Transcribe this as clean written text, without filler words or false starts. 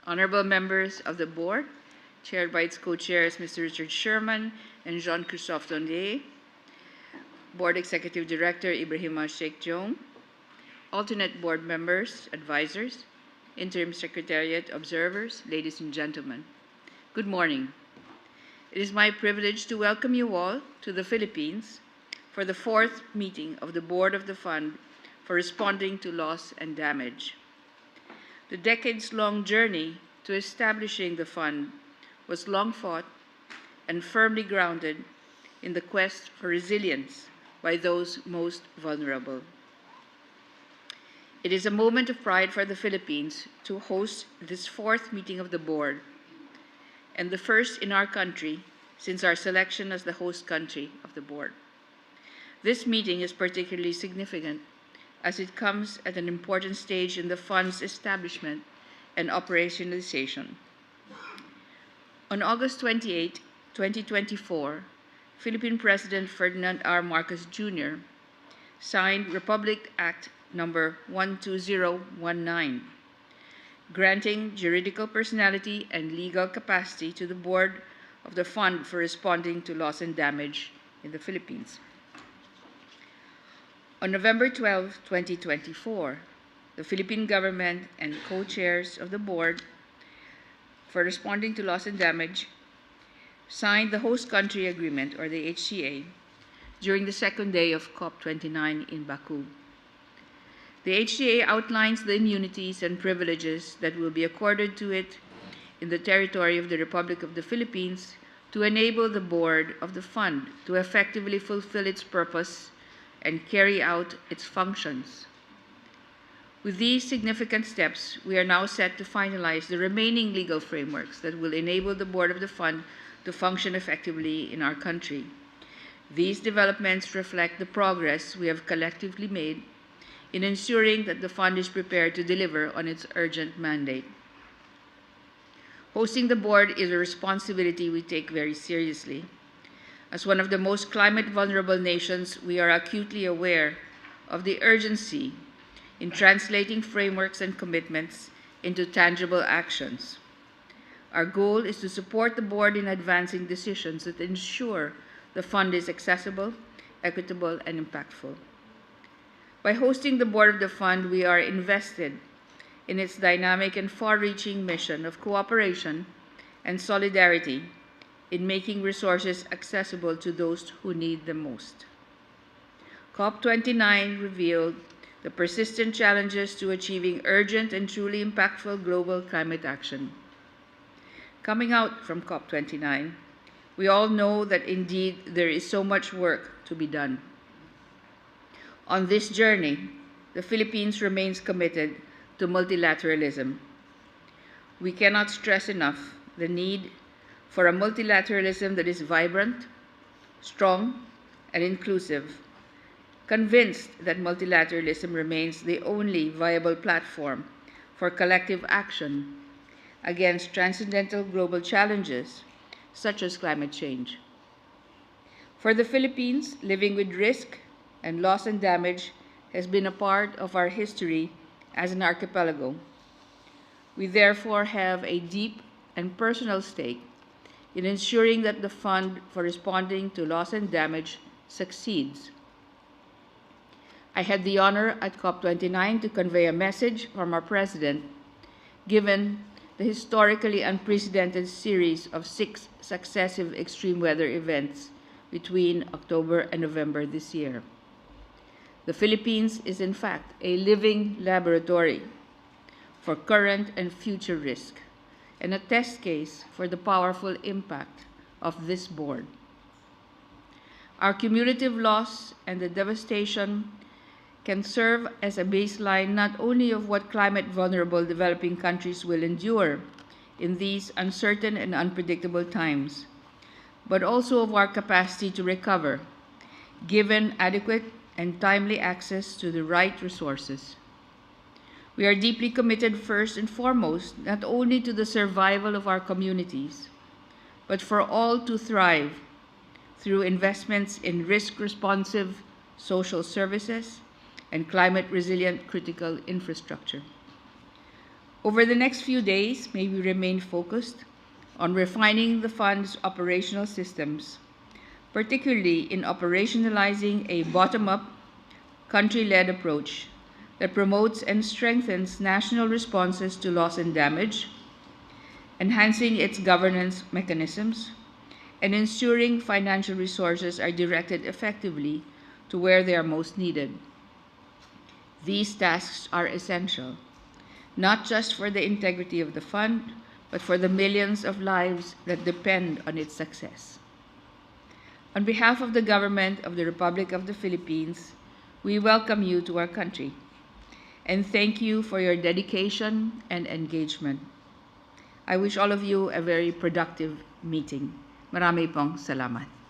Honorable members of the board, chaired by its co-chairs Mr. Richard Sherman and Jean-Christophe Tondier, Board Executive Director Ibrahima Sheikh Joan, alternate board members, advisors, interim secretariat, observers, ladies and gentlemen, good morning. It is my privilege to welcome you all to the Philippines for the fourth meeting of the Board of the Fund for Responding to Loss and Damage. The decades-long journey to establishing the fund was long fought and firmly grounded in the quest for resilience by those most vulnerable. It is a moment of pride for the Philippines to host this fourth meeting of the board and the first in our country since our selection as the host country of the board. This meeting is particularly significant as it comes at an important stage in the fund's establishment and operationalization. On August 28, 2024, Philippine President Ferdinand R. Marcos Jr. signed Republic Act No. 12019, granting juridical personality and legal capacity to the Board of the Fund for Responding to Loss and Damage in the Philippines. On November 12, 2024, the Philippine government and co-chairs of the Board for Responding to Loss and Damage signed the Host Country Agreement, or the HCA, during the second day of COP29 in Baku. The HCA outlines the immunities and privileges that will be accorded to it in the territory of the Republic of the Philippines to enable the Board of the Fund to effectively fulfill its purpose and carry out its functions. With these significant steps, we are now set to finalize the remaining legal frameworks that will enable the Board of the Fund to function effectively in our country. These developments reflect the progress we have collectively made in ensuring that the Fund is prepared to deliver on its urgent mandate. Hosting the Board is a responsibility we take very seriously. As one of the most climate-vulnerable nations, we are acutely aware of the urgency in translating frameworks and commitments into tangible actions. Our goal is to support the Board in advancing decisions that ensure the fund is accessible, equitable, and impactful. By hosting the Board of the Fund, we are invested in its dynamic and far-reaching mission of cooperation and solidarity in making resources accessible to those who need them most. COP29 revealed the persistent challenges to achieving urgent and truly impactful global climate action. Coming out from COP29, we all know that indeed there is so much work to be done. On this journey, the Philippines remains committed to multilateralism. We cannot stress enough the need for a multilateralism that is vibrant, strong, and inclusive, convinced that multilateralism remains the only viable platform for collective action against transcendental global challenges such as climate change. For the Philippines, living with risk and loss and damage has been a part of our history as an archipelago. We therefore have a deep and personal stake in ensuring that the Fund for Responding to Loss and Damage succeeds. I had the honor at COP29 to convey a message from our President, given the historically unprecedented series of 6 successive extreme weather events between October and November this year. The Philippines is in fact a living laboratory for current and future risk, and a test case for the powerful impact of this board. Our cumulative loss and the devastation can serve as a baseline not only of what climate-vulnerable developing countries will endure in these uncertain and unpredictable times, but also of our capacity to recover, given adequate and timely access to the right resources. We are deeply committed first and foremost, not only to the survival of our communities, but for all to thrive through investments in risk-responsive social services and climate-resilient critical infrastructure. Over the next few days, may we remain focused on refining the fund's operational systems, particularly in operationalizing a bottom-up, country-led approach that promotes and strengthens national responses to loss and damage, enhancing its governance mechanisms, and ensuring financial resources are directed effectively to where they are most needed. These tasks are essential, not just for the integrity of the fund, but for the millions of lives that depend on its success. On behalf of the Government of the Republic of the Philippines, we welcome you to our country and thank you for your dedication and engagement. I wish all of you a very productive meeting. Marami pong salamat.